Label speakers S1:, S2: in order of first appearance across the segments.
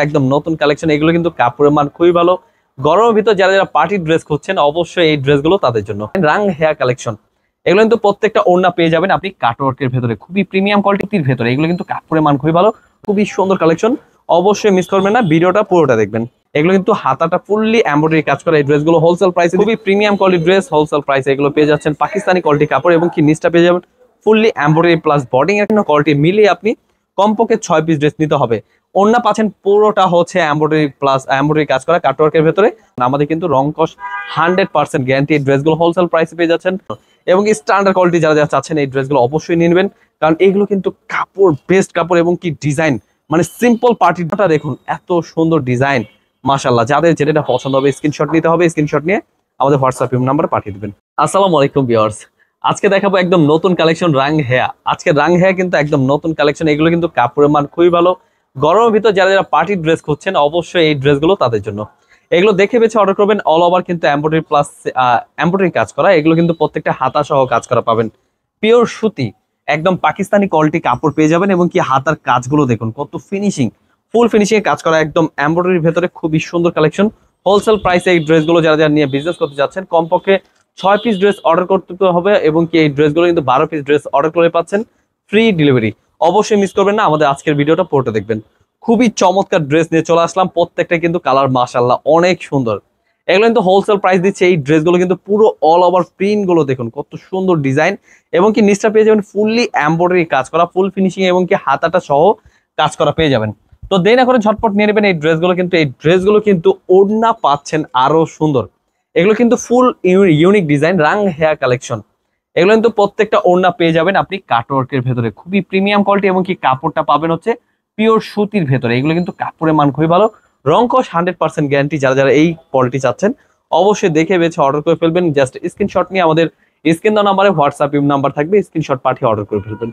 S1: একদম নতুন কালেকশন। এগুলো কিন্তু কাপড়ের মান খুবই ভালো। গরমের ভিতর যারা যারা পার্টি ড্রেস খুঁজছেন অবশ্যই এই ড্রেসগুলো তাদের জন্য। রাং হেয়ার কালেকশন, এগুলো কিন্তু প্রত্যেকটা ওড়না পেয়ে যাবেন আপনি কাটওয়ার্কের ভেতরে, খুবই প্রিমিয়াম কোয়ালিটির ভেতরে। এগুলো কিন্তু কাপড়ের মান খুবই ভালো, খুবই সুন্দর কালেকশন। অবশ্যই মিস করবেন না, ভিডিওটা পুরোটা দেখবেন। এগুলো কিন্তু হাতাটা ফুললি এমব্রয়ডারি কাজ করা। এই ড্রেসগুলো হোলসেল প্রাইসে, খুবই প্রিমিয়াম কোয়ালিটির ড্রেস, হোলসেল প্রাইসে এগুলো পেয়ে যাচ্ছেন। পাকিস্তানি কোয়ালিটি কাপড় এবং কি নিচটা পেয়ে যাবেন ফুললি এমব্রয়ডারি প্লাস বডিং এর কোয়ালিটি মিলিয়ে আপনি কমপক্ষে 6 পিস ড্রেস নিতে হবে। ওড়না পাচ্ছেন পুরোটা হচ্ছে এমব্রয়ডারি প্লাস এমব্রয়ডারি কাজ করা কাটওয়ার্কের ভেতরে। আমাদের কিন্তু রং কস 100% গ্যারান্টি। এই ড্রেসগুলো হোলসেল প্রাইসে পেয়ে যাচ্ছেন এবং স্ট্যান্ডার্ড কোয়ালিটি যারা যারা চাচ্ছেন এই ড্রেসগুলো অবশ্যই নিয়ে নেবেন, কারণ এগুলো কিন্তু কাপড় বেস্ট কাপড় এবং কি ডিজাইন, মানে সিম্পল পার্টিটা দেখুন এত সুন্দর ডিজাইন মাশাআল্লাহ। যাদের যেটা পছন্দ হবে স্ক্রিনশট নিতে হবে, স্ক্রিনশট নিয়ে আমাদের হোয়াটসঅ্যাপ নাম্বারে পাঠিয়ে দিবেন। আসসালামু আলাইকুম ভিউয়ার্স, আজকে দেখাবো একদম নতুন কালেকশন রাং হেয়া। আজকে রাং হেয়া কিন্তু একদম নতুন কালেকশন। এগুলো কিন্তু কাপড়ের মান খুবই ভালো। গরমের ভিতর যারা যারা পার্টি ড্রেস খুঁজছেন অবশ্যই এই ড্রেসগুলো তাদের জন্য। এগুলো দেখে বেছে অর্ডার করবেন। অল ওভার কিন্তু এমব্রয়ডারি প্লাস এমব্রয়ডারি কাজ করা। এগুলো কিন্তু প্রত্যেকটা হাতা সহ কাজ করা পাবেন। পিওর সুতি, একদম পাকিস্তানি কোয়ালিটি কাপড় পেয়ে যাবেন এবং কি হাতার কাজগুলো দেখুন কত ফিনিশিং, ফুল ফিনিশিং এ কাজ করা, একদম এমব্রয়ডারির ভেতরে খুবই সুন্দর কালেকশন। হোলসেল প্রাইসে এই ড্রেসগুলো যারা যারা নিয়ে বিজনেস করতে যাচ্ছেন কমপক্ষে 6 পিস ড্রেস অর্ডার করতে হবে এবং কি এই ড্রেসগুলো কিন্তু 12 পিস ড্রেস অর্ডার করে পাচ্ছেন ফ্রি ডেলিভারি। অবশ্যই মিস করবেন না, আমাদের আজকের ভিডিওটা পুরোটা দেখবেন। খুবই চমৎকার ড্রেস নিয়ে চলে আসলাম, প্রত্যেকটা কিন্তু কালার মাশাআল্লাহ অনেক সুন্দর। এগুলো কিন্তু হোলসেল প্রাইস দিচ্ছে। এই ড্রেসগুলো কিন্তু পুরো অল ওভার প্রিন্ট গুলো দেখুন কত সুন্দর ডিজাইন এবং কি নিচটা পেয়ে যাবেন ফুললি এমব্রয়ডারি কাজ করা, ফুল ফিনিশিং এবং কি হাতাটা সহ কাজ করা পেয়ে যাবেন। তো দেরি না করে ঝটপট নিয়ে নেবেন এই ড্রেসগুলো। কিন্তু এই ড্রেসগুলো কিন্তু ওড়না পাচ্ছেন আরো সুন্দর। এগুলো কিন্তু ফুল ইউনিক ডিজাইন, রাং হেয়ার কালেকশন। এগুলো কিন্তু প্রত্যেকটা ওড়না পেয়ে যাবেন আপনি কাটওয়ার্কের ভেতরে, খুবই প্রিমিয়াম কোয়ালিটি এবং কি কাপড়টা পাবেন হচ্ছে পিওর সুতির ভেতরে। এগুলো কিন্তু কাপড়ের মান খুবই ভালো, রং কস 100% গ্যারান্টি। যারা যারা এই কোয়ালিটি চাচ্ছেন অবশ্যই দেখে বেছে অর্ডার করে ফেলবেন। জাস্ট স্ক্রিনশট নিয়ে আমাদের স্ক্রিন দেওয়া নাম্বারে হোয়াটসঅ্যাপ নাম্বার থাকবে, স্ক্রিনশট পাঠিয়ে অর্ডার করে ফেলবেন।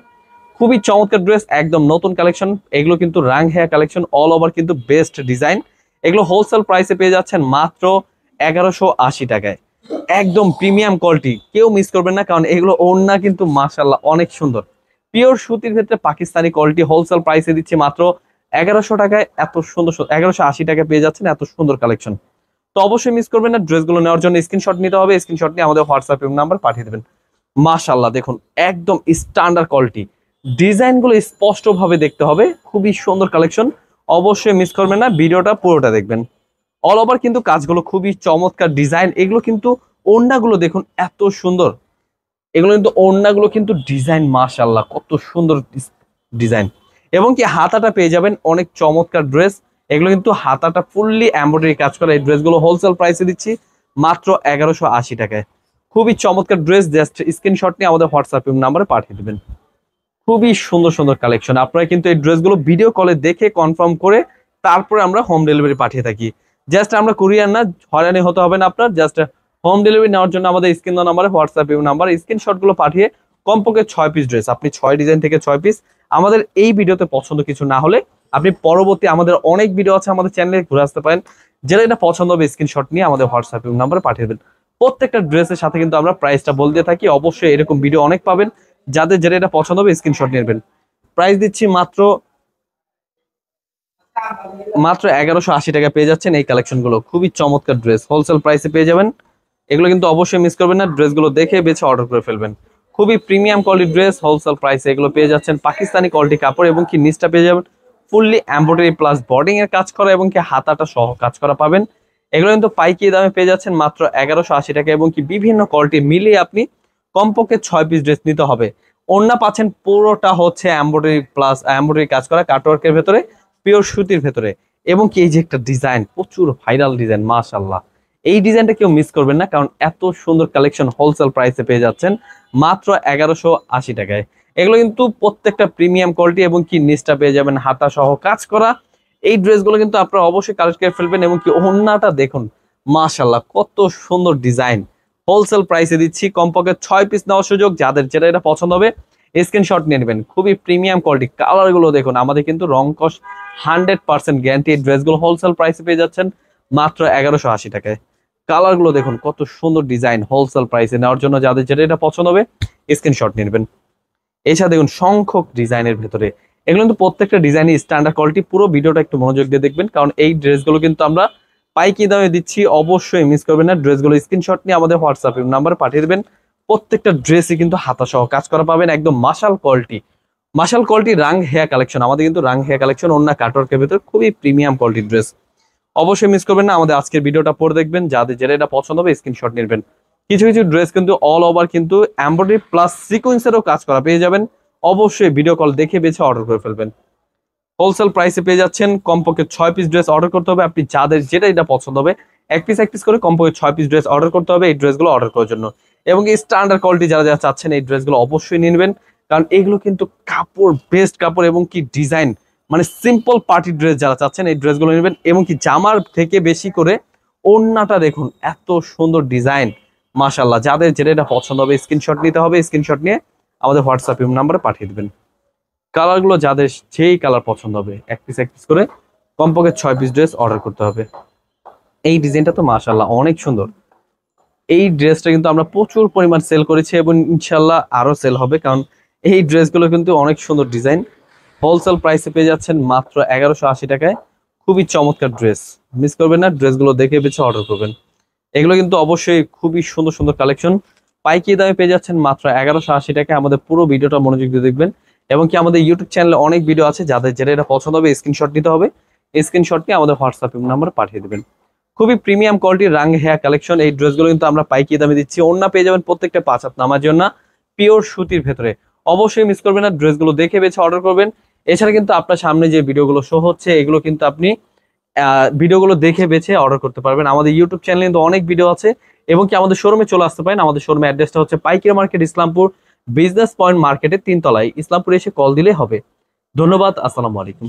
S1: খুবই চমৎকার ড্রেস, একদম নতুন কালেকশন। এগুলো কিন্তু রাং হেয়ার কালেকশন, অল ওভার কিন্তু বেস্ট ডিজাইন। এগুলো হোলসেল প্রাইসে পেয়ে যাচ্ছেন মাত্র 1180 টাকায়, একদম প্রিমিয়াম কোয়ালিটি। কেউ মিস করবেন না, কারণ এগুলো ওড়না কিন্তু মাশাআল্লাহ অনেক সুন্দর। পিওর সুতির ক্ষেত্রে পাকিস্তানি কোয়ালিটি হোলসেল প্রাইসে দিচ্ছে মাত্র 1100 টাকায়। এত সুন্দর 1180 টাকায় পেয়ে যাচ্ছেন এত সুন্দর কালেকশন। তো অবশ্যই মিস করবেন না, ড্রেসগুলো নেওয়ার জন্য স্ক্রিনশট নিতে হবে, স্ক্রিনশট নিয়ে আমাদের হোয়াটসঅ্যাপ নাম্বার পাঠিয়ে দেবেন। মাশাআল্লাহ দেখুন একদম স্ট্যান্ডার্ড কোয়ালিটি, ডিজাইনগুলো স্পষ্টভাবে দেখতে হবে, খুবই সুন্দর কালেকশন। অবশ্যই মিস করবেন না, ভিডিওটা পুরোটা দেখবেন। অল ওভার কিন্তু কাজগুলো খুবই চমৎকার ডিজাইন। এগুলো কিন্তু ওড়নাগুলো দেখুন এত সুন্দর। এগুলো কিন্তু ওড়নাগুলো কিন্তু ডিজাইন মাশাআল্লাহ কত সুন্দর ডিজাইন এবং কি হাতাটা পেয়ে যাবেন অনেক চমৎকার ড্রেস। এগুলো কিন্তু হাতাটা ফুললি এমব্রয়ডারি কাজ করা। এই ড্রেসগুলো হোলসেল প্রাইসে দিচ্ছি মাত্র 1180 টাকায়। খুবই চমৎকার ড্রেস, জাস্ট স্ক্রিনশট নিয়ে আমাদের হোয়াটসঅ্যাপ নাম্বারে পাঠিয়ে দেবেন। খুবই সুন্দর সুন্দর কালেকশন। আপনারা কিন্তু এই ড্রেসগুলো ভিডিও কলে দেখে কনফার্ম করে তারপরে আমরা হোম ডেলিভারি পাঠিয়ে থাকি। জাস্ট আমরা কুরিয়ার না, হয়রানি হতে হবে না আপনার। জাস্ট হোম ডেলিভারি নেওয়ার জন্য আমাদের স্ক্রিন নাম্বারে হোয়াটসঅ্যাপ নাম্বার স্ক্রিনশটগুলো পাঠিয়ে কমপক্ষে 6 পিস ড্রেস, আপনি 6 ডিজাইন থেকে 6 পিস। আমাদের এই ভিডিওতে পছন্দ কিছু না হলে আপনি পরবর্তী আমাদের অনেক ভিডিও আছে আমাদের চ্যানেলে, ঘুরে আসতে পারেন। যেটা এটা পছন্দ হবে স্ক্রিনশট নিয়ে আমাদের হোয়াটসঅ্যাপ নাম্বারে পাঠিয়ে দেবেন। প্রত্যেকটা ড্রেসের সাথে কিন্তু আমরা প্রাইসটা বলে দিয়ে থাকি। অবশ্যই এরকম ভিডিও অনেক পাবেন। যাদের যেটা এটা পছন্দ হবে স্ক্রিনশট নেবেন। প্রাইস দিচ্ছি মাত্র 1180 টাকা পেয়ে যাচ্ছেন এই কালেকশনগুলো। খুবই চমৎকার ড্রেস, হোলসেল প্রাইসে পেয়ে যাবেন। এগুলো কিন্তু অবশ্যই মিস করবেন না, ড্রেসগুলো দেখে বেছে অর্ডার করে ফেলবেন। খুবই প্রিমিয়াম কোয়ালিটি ড্রেস, হোলসেল প্রাইসে এগুলো পেয়ে যাচ্ছেন। পাকিস্তানি কোয়ালিটি কাপড় এবং কি নিচটা পেয়ে যাবেন ফুললি এমব্রয়ডারি প্লাস বর্ডিং এর কাজ করা এবং কি হাতাটা সহ কাজ করা পাবেন। এগুলো কিন্তু পাইকারি দামে পেয়ে যাচ্ছেন মাত্র 1180 টাকা এবং কি বিভিন্ন কোয়ালিটি মিলিয়ে আপনি কমপক্ষে 6 পিস ড্রেস নিতে হবে। ওড়না পাচ্ছেন পুরোটা হচ্ছে এমব্রয়ডারি প্লাস এমব্রয়ডারি কাজ করা কাটওয়ার্কের ভেতরে, পিওর সুতির ভেতরে এবং কি এই যে একটা ডিজাইন, প্রচুর ভাইরাল ডিজাইন মাশাআল্লাহ। এই ডিজাইনটা কেউ মিস করবেন না, কারণ এত সুন্দর কালেকশন হোলসেল প্রাইসে পেয়ে যাচ্ছেন মাত্র 1180 টাকায়। এগুলো কিন্তু প্রত্যেকটা প্রিমিয়াম কোয়ালিটি এবং কি নিচটা পেয়ে যাবেন হাতা সহ কাজ করা। এই ড্রেসগুলো কিন্তু আপনারা অবশ্যই কালেক্ট করে ফেলবেন এবং কি ওড়নাটা দেখুন মাশাআল্লাহ কত সুন্দর ডিজাইন। হোলসেল প্রাইসে দিচ্ছি, কমপক্ষে 6 পিস নেওয়ার সুযোগ। যাদের যেটা এটা পছন্দ হবে স্ক্রিনশট নিয়ে নেবেন। খুবই প্রিমিয়াম কোয়ালিটি, কালারগুলো দেখুন। আমাদের কিন্তু রং কস 100% গ্যারান্টি। এই ড্রেসগুলো হোলসেল প্রাইসে পেয়ে যাচ্ছেন মাত্র 1180 টাকায়। কালারগুলো দেখুন কত সুন্দর ডিজাইন। হোলসেল প্রাইসে নেওয়ার জন্য যাদের যেটা এটা পছন্দ হবে স্ক্রিনশট নিয়ে নেবেন। এছাড়া দেখুন সংখ্যক ডিজাইনের ভেতরে এগুলো কিন্তু প্রত্যেকটা ডিজাইনই স্ট্যান্ডার্ড কোয়ালিটি। পুরো ভিডিওটা একটু মনোযোগ দিয়ে দেখবেন, কারণ এই ড্রেসগুলো কিন্তু আমরা পাইকারি দামে দিচ্ছি, অবশ্যই মিস করবেন না। ড্রেসগুলো স্ক্রিনশট নিয়ে আমাদের হোয়াটসঅ্যাপ নাম্বার পাঠিয়ে দেবেন। প্রত্যেকটা ড্রেসই কিন্তু হাতা সহ কাজ করা পাবেন, একদম মাশাল কোয়ালিটি। মাশাল কোয়ালিটি রাং হেয়ার কালেকশন, আমাদের কিন্তু রাং হেয়ার কালেকশন ওন্না কাটওয়ার্কের ভেতর খুবই প্রিমিয়াম কোয়ালিটির ড্রেস। অবশ্যই মিস করবেন না, আমাদের আজকের ভিডিওটা পড়ে দেখবেন, যাদের যেটা এটা পছন্দ হবে স্ক্রিনশট নেবেন। কিছু কিছু ড্রেস কিন্তু অল ওভার কিন্তু এমব্রয়ডারি প্লাস সিকোয়েন্সেরও কাজ করা পেয়ে যাবেন। অবশ্যই ভিডিও কল দেখে বেছে অর্ডার করে ফেলবেন। হোলসেল প্রাইসে পেয়ে যাচ্ছেন। কমপক্ষে 6 পিস ড্রেস অর্ডার করতে হবে। আপনি যাদের যেটা এটা পছন্দ হবে এক পিস করে কমপক্ষে 6 পিস ড্রেস অর্ডার করতে হবে এই ড্রেসগুলো অর্ডার করার জন্য। এবং এই স্ট্যান্ডার্ড কোয়ালিটি যারা যারা চাচ্ছেন এই ড্রেসগুলো অবশ্যই নিয়ে নেবেন, কারণ এগুলো কিন্তু কাপড় বেস্ট কাপড় এবং কি ডিজাইন, মানে সিম্পল পার্টি ড্রেস যারা চাচ্ছেন এই ড্রেসগুলো নেবেন। এবং কি জামার থেকে বেশি করে ওড়নাটা দেখুন, এত সুন্দর ডিজাইন, মাশাআল্লাহ। যাদের যেটা এটা পছন্দ হবে স্ক্রিনশট নিতে হবে, স্ক্রিনশট নিয়ে আমাদের হোয়াটসঅ্যাপ নাম্বারে পাঠিয়ে দেবেন। কালারগুলো যাদের যেই কালার পছন্দ হবে এক পিস করে কমপক্ষে 6 পিস ড্রেস অর্ডার করতে হবে। এই ডিজাইনটা তো মাশাআল্লাহ অনেক সুন্দর। এই ড্রেসটা কিন্তু আমরা প্রচুর পরিমাণ সেল করেছি এবং ইনশাল্লাহ আরো সেল হবে, কারণ এই ড্রেসগুলো কিন্তু অনেক সুন্দর ডিজাইন। হোলসেল প্রাইসে পেয়ে যাচ্ছেন মাত্র 1180 টাকায়। খুবই চমৎকার ড্রেস, মিস করবেন না। ড্রেসগুলো দেখে বেছে অর্ডার করবেন। এগুলো কিন্তু অবশ্যই খুবই সুন্দর সুন্দর কালেকশন। পাইকারি দামে পেয়ে যাচ্ছেন মাত্র 1180 টাকায়। আমাদের পুরো ভিডিওটা মনোযোগ দিয়ে দেখবেন। এবং কি আমাদের ইউটিউব চ্যানেলে অনেক ভিডিও আছে, যাদের যেটা এটা পছন্দ হবে স্ক্রিনশট নিতে হবে। স্ক্রিনশট নিয়ে আমাদের হোয়াটসঅ্যাপ নাম্বার পাঠিয়ে দেবেন। খুবই প্রিমিয়াম কোয়ালিটির রাং হেয়ার কালেকশন। এই ড্রেসগুলো কিন্তু আমরা পাইকারি দামে দিচ্ছি। ওড়না পেয়ে যাবেন প্রত্যেকটা 5 হাত নামার জন্য পিওর সুতির ভেতরে। অবশ্যই মিস করবেন না, ড্রেসগুলো দেখে বেছে অর্ডার করবেন। এছাড়া কিন্তু আপনার সামনে যে ভিডিওগুলো শো হচ্ছে এগুলো কিন্তু আপনি ভিডিওগুলো দেখে বেছে অর্ডার করতে পারবেন। আমাদের ইউটিউব চ্যানেলে কিন্তু অনেক ভিডিও আছে। এবং কি আমাদের শোরুমে চলে আসতে পারেন। আমাদের শোরুমের অ্যাড্রেসটা হচ্ছে পাইকারি মার্কেট ইসলামপুর, বিজনেস পয়েন্ট মার্কেটের 3 তলায়। ইসলামপুরে এসে কল দিলে হবে। ধন্যবাদ, আসসালামু আলাইকুম।